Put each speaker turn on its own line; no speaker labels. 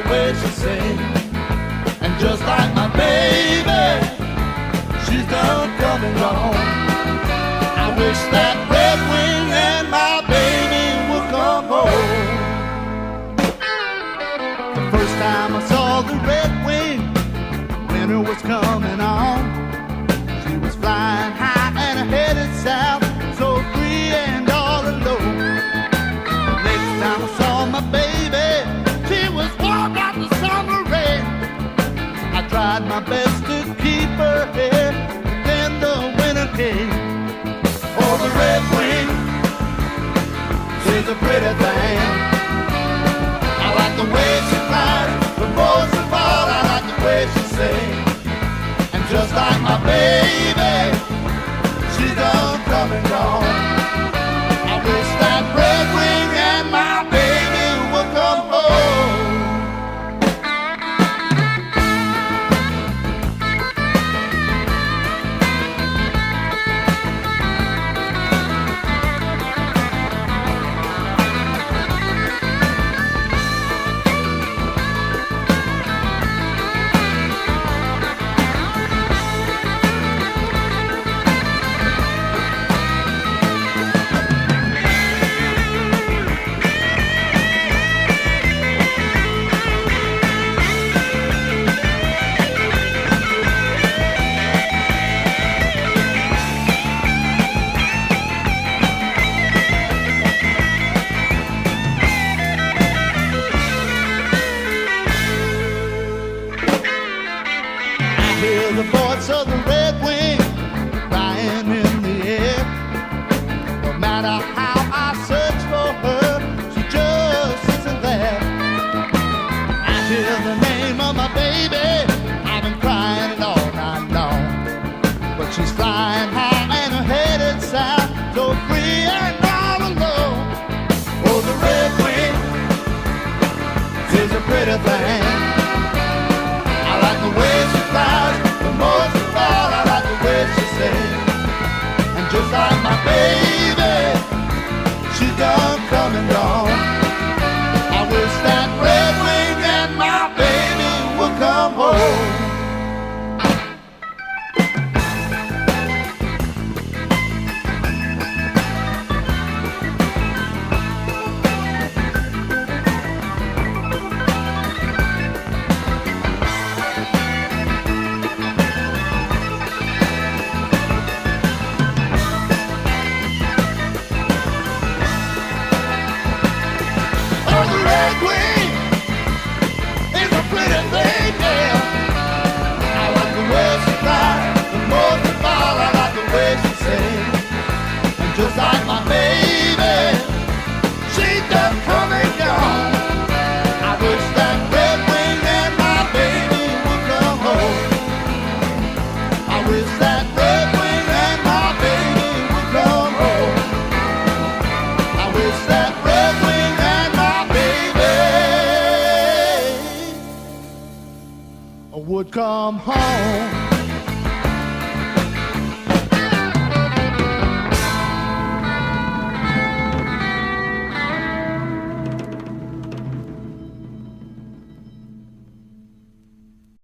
the way she sings. And just like my baby, she's done come and gone. I wish that Redwing and my baby would come home. The first time I saw the Redwing, winter was coming on. She was flying high and headed south, so free and all alone. The next time I saw my baby, she was warm like the summer rain. I tried my best to keep her here, but then the winter came. Oh, the Redwing, she's a pretty thing. I like the way she flies, but most of all I like the way she sings. And just like my baby, she's done come and gone. I wish that Redwing and my baby would come home. The voice of the Redwing flying in the air. No matter how I search for her, she just isn't there. I hear the name of my baby, I've been crying it all night long. But she's flying high and headed south, so free and all alone. Oh, the Redwing is a pretty thing. I like the way she flies, but most of all I like the way she sings. And just like my baby, she's done come and gone. I wish that Redwing and my baby would come home. Redwing is a pretty thing, yeah. I like the way she flies, but most of all I like the way she sings. And just like my baby, she done come and gone. I wish that Redwing and my baby would come home. I wish that Redwing and my baby would come home. I wish that Redwing and my would come home.